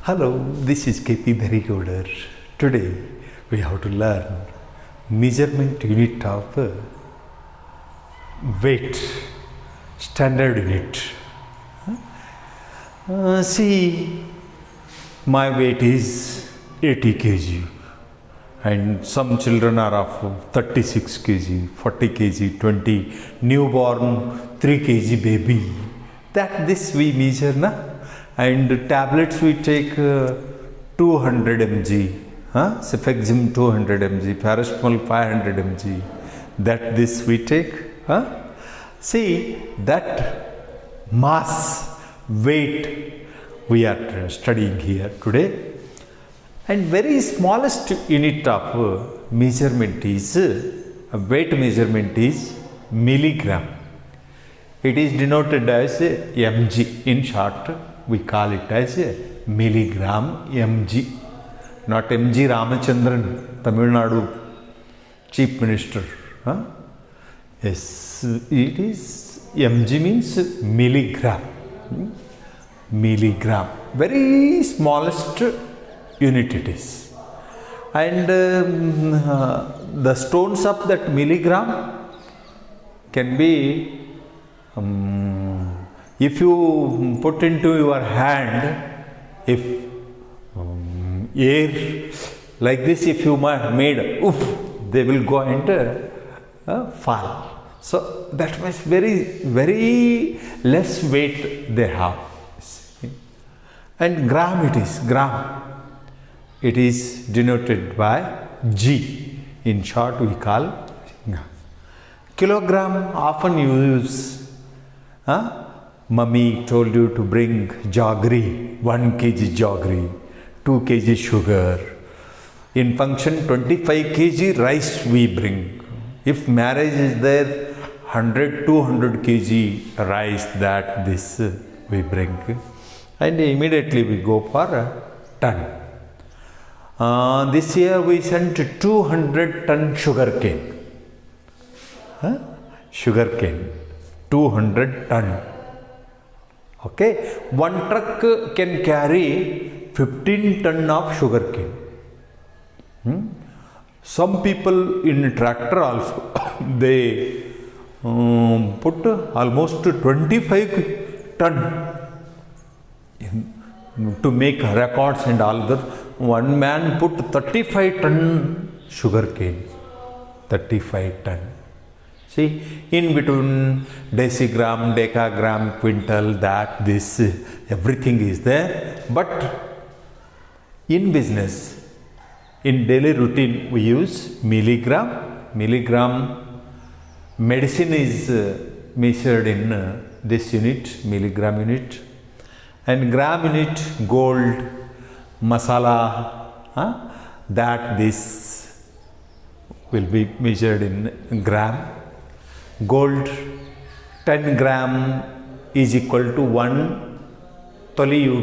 Hello, this is KP Berrygoder. Today we have to learn measurement unit of weight, standard unit. See, my weight is 80 kg and some children are of 36 kg, 40 kg, 20, newborn 3 kg baby. That this we measure na, and tablets we take 200 mg, Cefexim 200 mg, paracetamol 500 mg. That this we take. See that mass weight we are studying here today. And very smallest unit of measurement is weight measurement is milligram. It is denoted as mg. In short, we call it as milligram mg. Not mg Ramachandran, Tamil Nadu Chief Minister. Yes, it is mg means milligram. Milligram. Very smallest unit it is. And the stones of that milligram can be, if you put into your hand, if air like this, if you made, they will go and fall. So that means very less weight they have. And gram it is, gram. It is denoted by G. In short, we call kilogram. Often you use. Mummy told you to bring jaggery, 1 kg jaggery, 2 kg sugar. In function, 25 kg rice we bring. If marriage is there, 100, 200 kg rice that this we bring. And immediately we go for a ton. This year we sent 200 ton sugar cane. Sugar cane, 200 ton. Okay, one truck can carry 15 ton of sugar cane. Some people in tractor also, they put almost 25 ton to make records and all that. One man put 35 ton sugar cane. 35 ton. See, in between decigram, decagram, quintal, that, this, everything is there. But in business, in daily routine, we use milligram. Milligram, medicine is measured in this unit, milligram unit. And gram unit, gold, masala, that this will be measured in gram. Gold, 10 gram is equal to 1 toli, you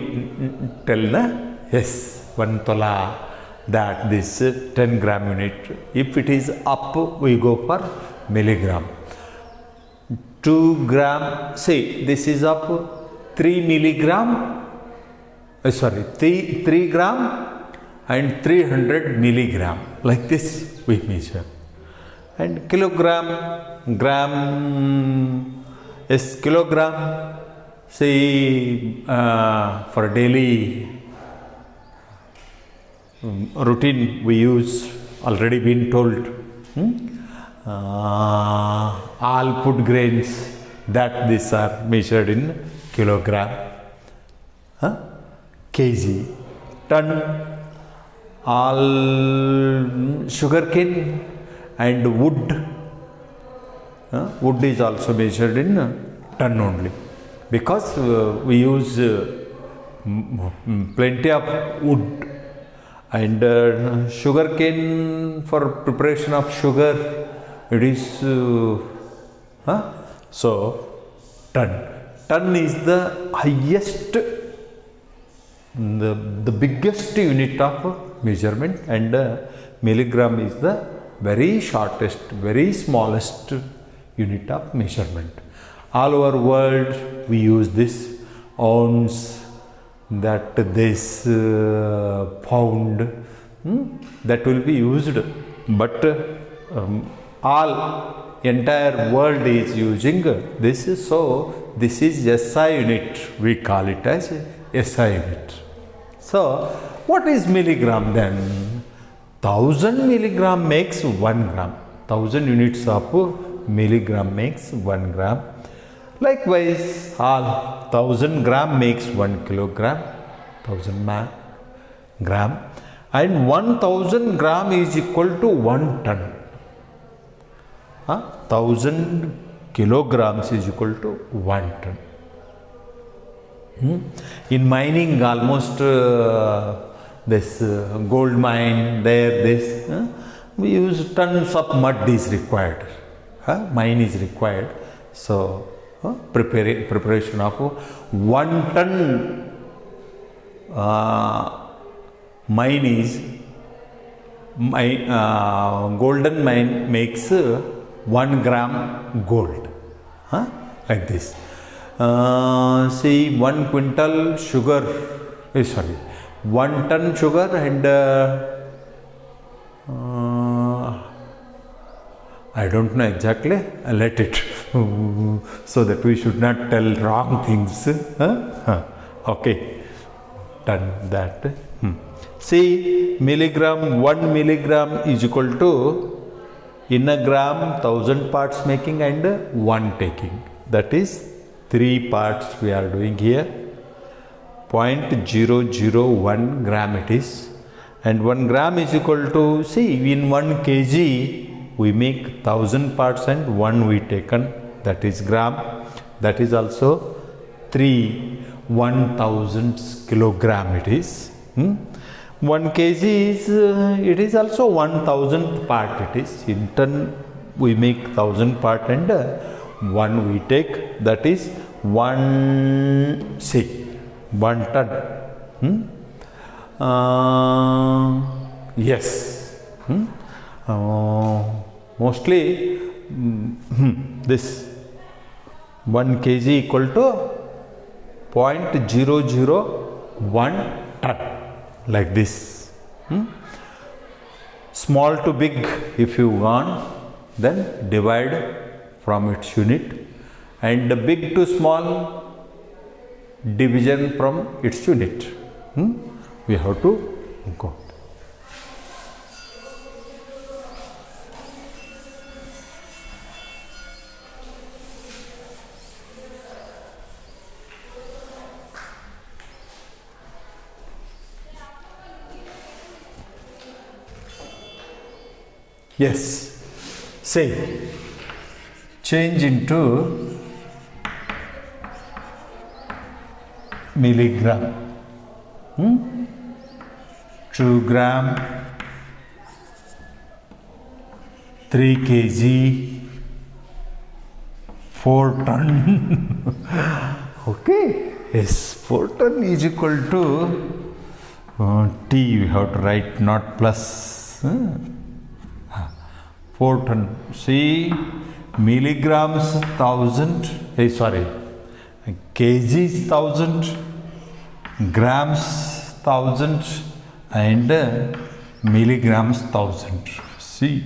tell, na? Yes, 1 tola, that this 10 gram unit. If it is up, we go for milligram. 2 gram, say this is up 3 milligram, 3 gram and 300 milligram. Like this we measure. And kilogram, gram is kilogram. Say for daily routine we use, already been told, all food grains, that these are measured in kilogram. Kg, ton, all sugarcane and wood. Wood is also measured in ton only, because we use plenty of wood. And sugarcane, for preparation of sugar, it is so ton. Ton is the highest, the biggest unit of measurement, and milligram is the very shortest, very smallest unit of measurement. All over world we use this ounce, that this pound that will be used, but all entire world is using this, so this is SI unit, we call it as SI unit. So what is milligram then? 1000 milligram makes 1 gram. 1000 units of milligram makes 1 gram. Likewise, all 1000 gram makes 1 kilogram, 1000 gram, and 1000 gram is equal to 1 ton. 1000 kilograms is equal to 1 ton. In mining, almost this gold mine, there, this, we use tons of mud is required. Mine is required. So, preparation of 1 ton mine is, golden mine makes 1 gram gold. Like this. See, 1 quintal sugar, 1 ton sugar and I don't know exactly, let it so that we should not tell wrong things. Okay, done that. See, milligram, 1 milligram is equal to, in a gram, 1000 parts making and 1 taking. That is 3 parts we are doing here. 0.001 gram it is. And 1 gram is equal to, see, in 1 kg, we make 1000 parts and 1 we taken, that is gram. That is also 1,000 kilogram it is. 1 kg is, it is also 1000th part it is. In ton we make 1000 part and 1 we take, that is 1 ton. Yes. Mostly this 1 kg equal to 0.001 ton, like this. Small to big, if you want, then divide from its unit, and the big to small, division from its unit. We have to go. Yes, say, change into milligram. 2 gram, 3 kg, 4 ton. Okay, yes, 4 ton is equal to T, we have to write not plus. 4 ton. See, milligrams 1000, kgs 1000, grams 1000 and milligrams 1000. See,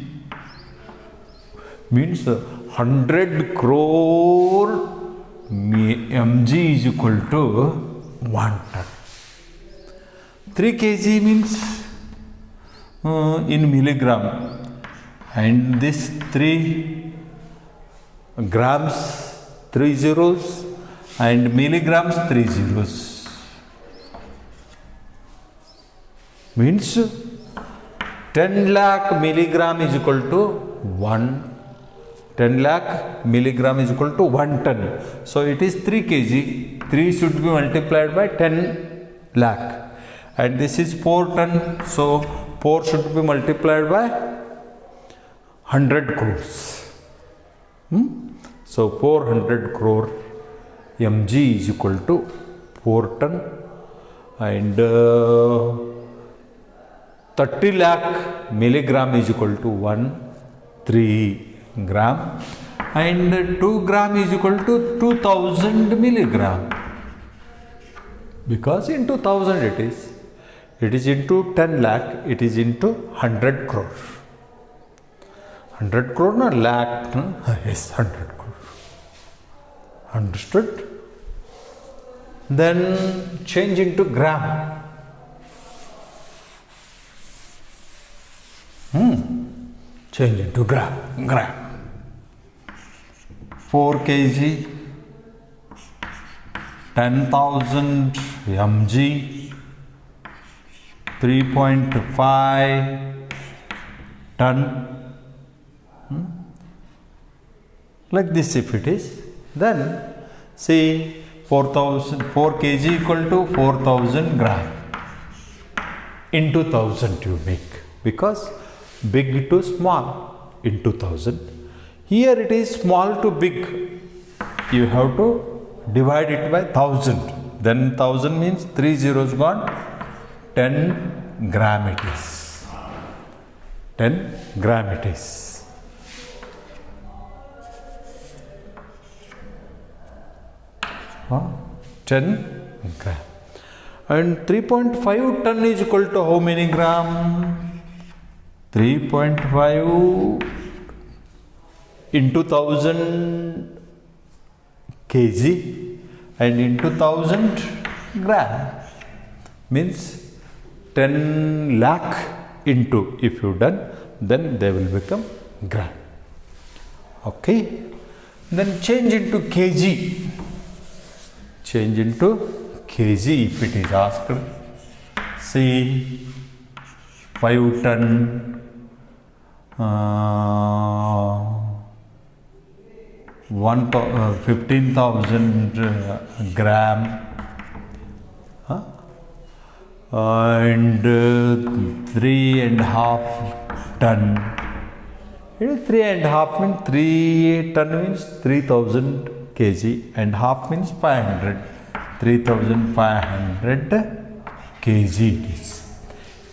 means 100 crore mg is equal to 1 ton. 3 kg means in milligram, and this 3 grams 3 zeros and milligrams 3 zeros. Means 10 lakh milligram is equal to 10 lakh milligram is equal to 1 ton. So it is 3 kg. 3 should be multiplied by 10 lakh. And this is 4 ton. So 4 should be multiplied by 100 crores. So 400 crore mg is equal to 4 ton. And 30 lakh milligram is equal to 3 gram, and 2 gram is equal to 2000 milligram. because into 1000 it is. It is into 10 lakh, it is into 100 crore. 100 crore na lakh? Yes, 100 crore. Understood? Then change into gram. Change into gram. 4 kg, 10,000 mg, 3.5 ton. Like this if it is, then say 4 kg equal to 4000 gram into 1000 you make, because big to small into 1000. Here it is small to big, you have to divide it by 1000, then 1000 means 3 zeros gone, 10 gram it is. 10 gram it is. Huh? 10 gram. And 3.5 ton is equal to how many gram? 3.5 into 1000 kg and into 1000 gram means 10 lakh into, if you done, then they will become gram. Okay, then change into kg. Change into kg if it is asked. Say 5 ton 15,000 gram and 3.5 ton. 3.5 means 3 ton means 3000 kg and half means 500. 3500 kg it is.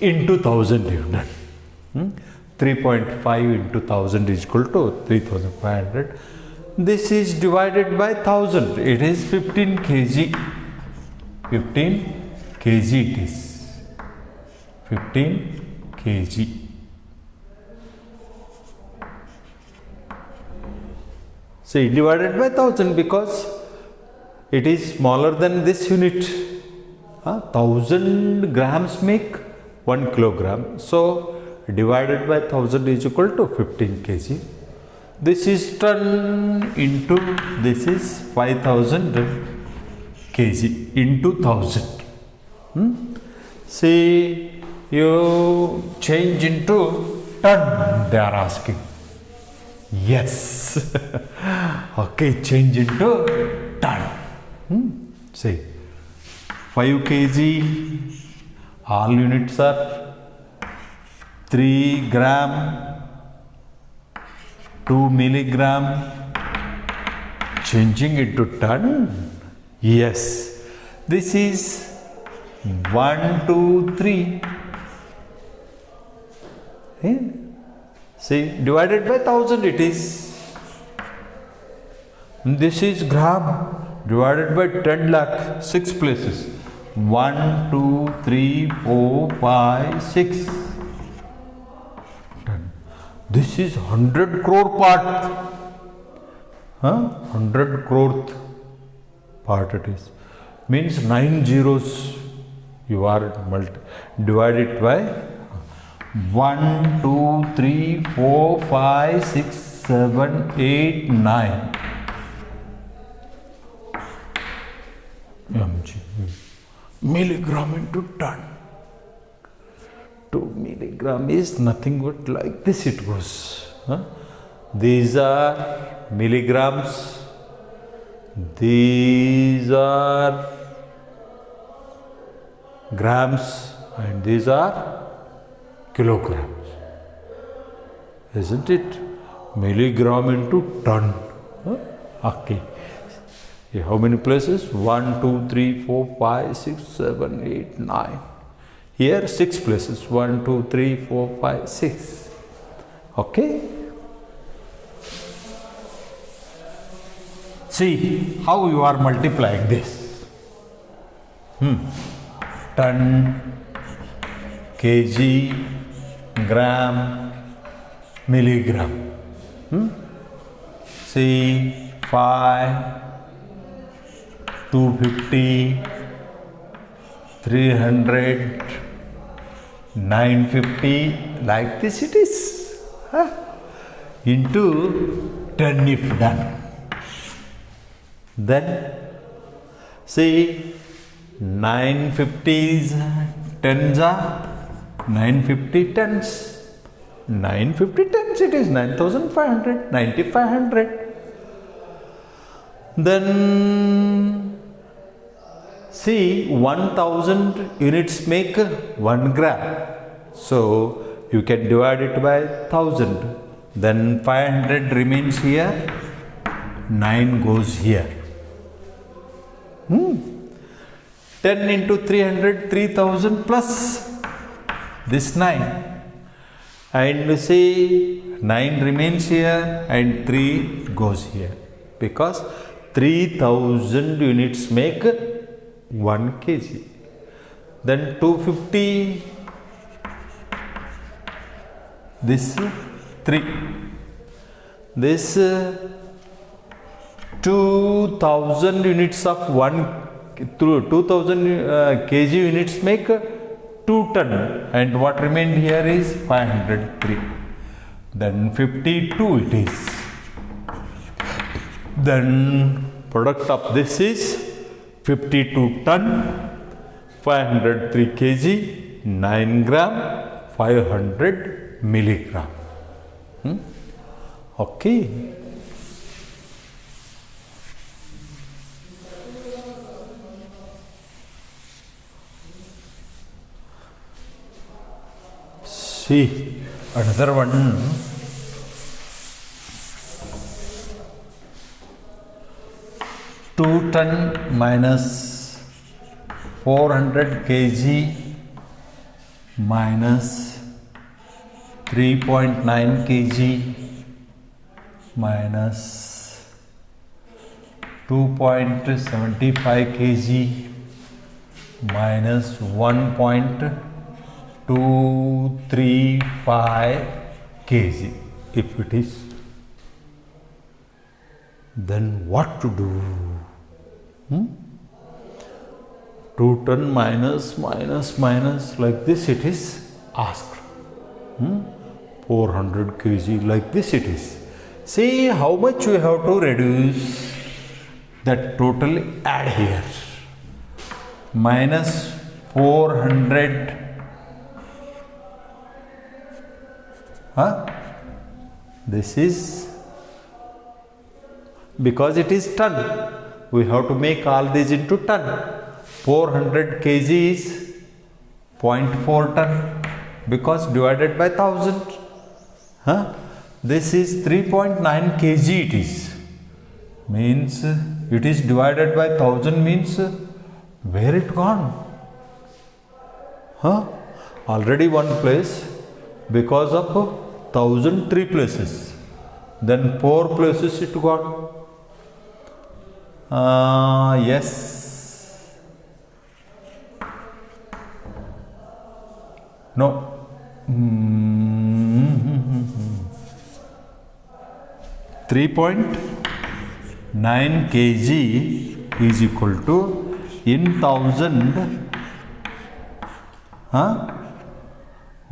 Into 1000 you done. 3.5 into 1000 is equal to 3500. This is divided by 1000. It is 15 kg. 15 kg it is. 15 kg. See, divided by 1000 because it is smaller than this unit. 1000 grams make 1 kilogram. So, divided by 1000 is equal to 15 kg. This is ton into, this is 5000 kg into 1000. See, you change into ton, they are asking. Yes. Okay, change into ton. See, 5 kg, all units are 3 gram, 2 milligram, changing it to ton. Yes, this is 1, 2, 3. See, divided by 1000 it is. This is gram divided by 10 lakh, 6 places. 1, 2, 3, 4, 5, 6. This is 100 crore part. 100 crore part it is. Means 9 zeros you are divided by 1, 2, 3, 4, 5, 6, 7, 8, 9. mg. Milligram into ton. 2 milligram is nothing but like this it goes. These are milligrams. These are grams and these are kilograms. Isn't it? Milligram into ton. Okay. How many places? 1, 2, 3, 4, 5, 6, 7, 8, 9. Here 6 places. 1, 2, 3, 4, 5, 6. Okay. See how you are multiplying this. ton, kg, gram, milligram. See, 5, 250, 300, 950, like this it is. Into 10 if done. Then see, 950's tens are 950 tens. 950 tens it is 9500, 9500. Then see, 1000 units make 1 gram. So you can divide it by 1000. Then 500 remains here, 9 goes here. 10 into 300, 3000 plus this 9. And say 9 remains here and 3 goes here. Because 3000 units make 1 kg. Then 250, this 3. This 2000 units of 2000 kg units make 2 ton, and what remained here is 503. Then 52 it is. Then product of this is 52 ton, 503 kg, 9 gram, 500 milligram. Okay. See another one. 2 ton minus 400 kg minus 3.9 kg minus 2.75 kg minus 1.235 kg. If it is, then what to do? 2 ton minus like this it is asked. 400 kg like this it is. See how much we have to reduce, that totally add here. Minus 400. This is, because it is ton, we have to make all these into ton. 400 kg is 0.4 ton, because divided by 1000. This is 3.9 kg it is. Means it is divided by 1000 means where it gone? Already one place, because of 1000 3 places. Then 4 places it got. Yes. No. 3.9 kg is equal to, in 1000,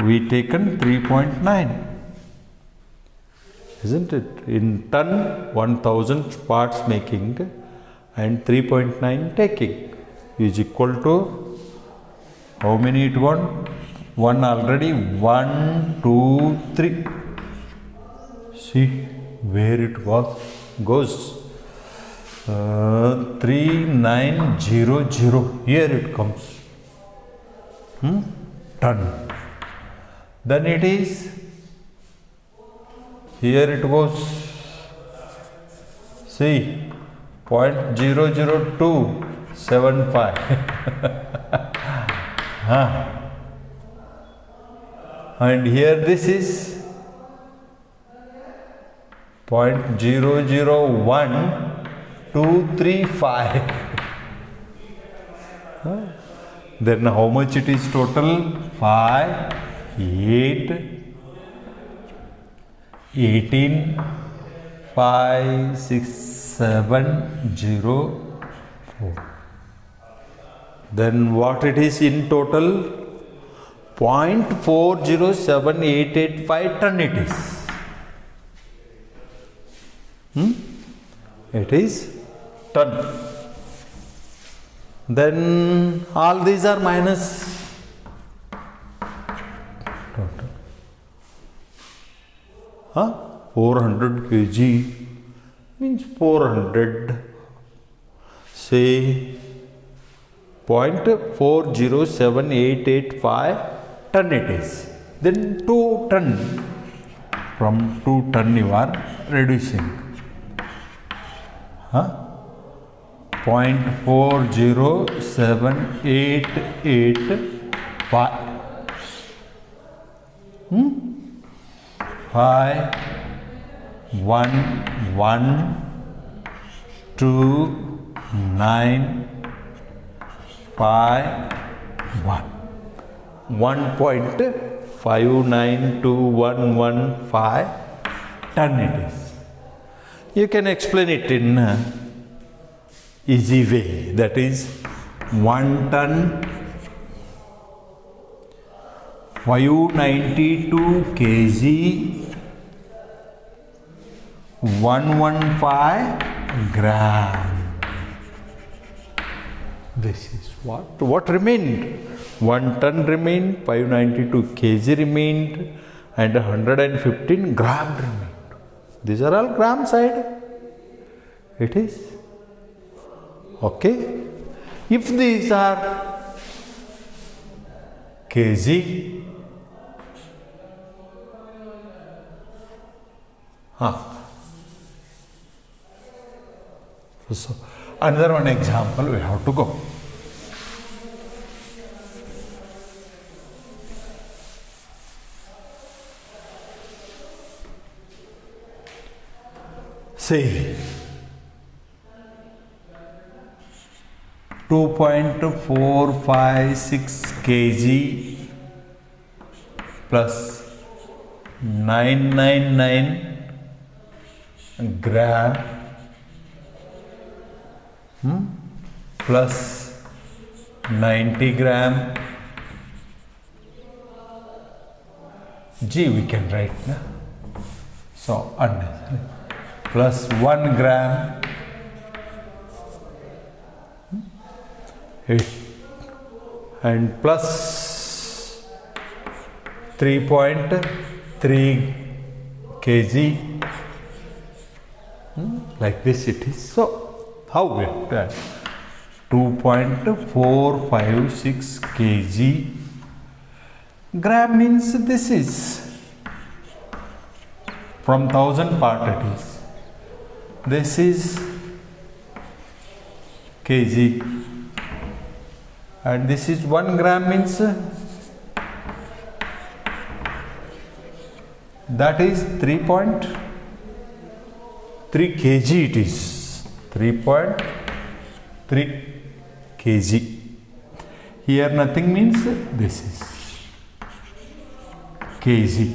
we taken 3.9, isn't it? In ton, 1000 parts making and 3.9 taking is equal to, how many it got? 1 already, 1, 2, 3. See where it goes. 3900, here it comes. Ton. Then it is, here it goes. See, 0.00275. And here this is 0.001235. Then how much it is total? 5, 8, 18, 5, 6, 7, 0, 4. Then what it is in total? 0.407885 ton it is. It is ton. Then all these are minus. Total. 400 kg means 400, say 0.407885 ton it is. Then 2 ton. From 2 ton you are reducing. 0.40785. 5, 1, 1, 2, 9, 5, 1. 1.592115 ton it is. You can explain it in easy way. That is 1 ton 592 kg 115 gram. This is what remained. 1 ton remained, 592 kg remained, and 115 gram remained. These are all gram side. It is okay. If these are kg, so another one example we have to go. Say 2.456 kg plus 999 gram plus 90 gram G we can write na? So unnecessary. Plus 1 gram and plus 3.3 kg like this it is. So how we have done 2.456 kg. Gram means this is from 1000 part it is. This is kg and this is 1 gram means that is 3.3 kg it is. 3.3 kg. Here nothing means this is kg.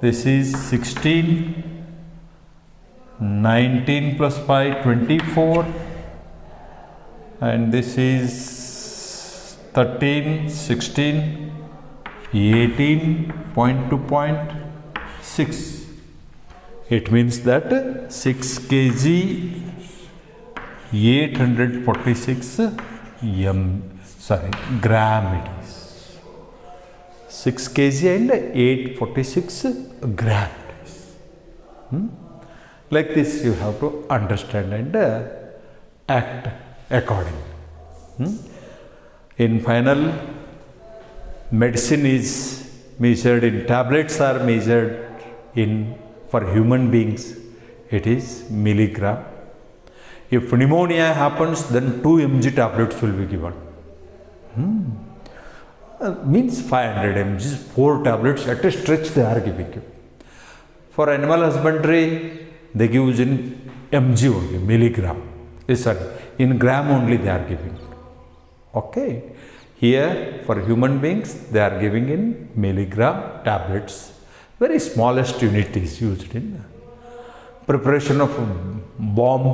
This is 16, 19 plus 5, 24, and this is 13, 16, 18, point to point, 6. It means that 6 kg 846 gram it is. 6 kg and 846 gram it is. Like this you have to understand and act accordingly. In final, medicine is measured in tablets, are measured in, for human beings it is milligram. If pneumonia happens, then 2 mg tablets will be given. Means 500 mg, 4 tablets at a stretch they are giving you. For animal husbandry, they give in mg only, milligram. Sorry, in gram only they are giving. Okay. Here for human beings they are giving in milligram tablets. Very smallest unit is used in preparation of bomb.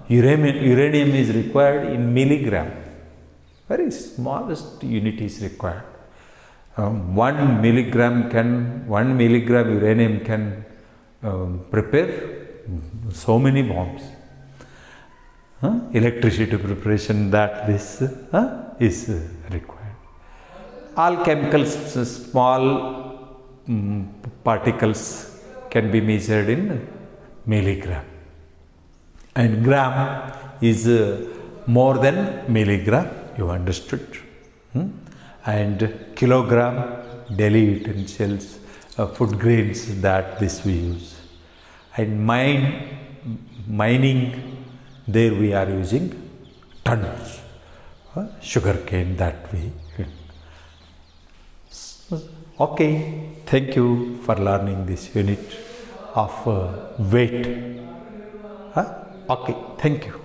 Uranium is required in milligram. Very smallest unit is required. 1 milligram uranium can prepare so many bombs. Electricity preparation that this is required. All chemicals, small particles can be measured in milligram, and gram is more than milligram. You understood? And kilogram, daily utensils, food grains that this we use, and mining. There we are using tons, sugar cane that way. Okay, thank you for learning this unit of weight. Okay, thank you.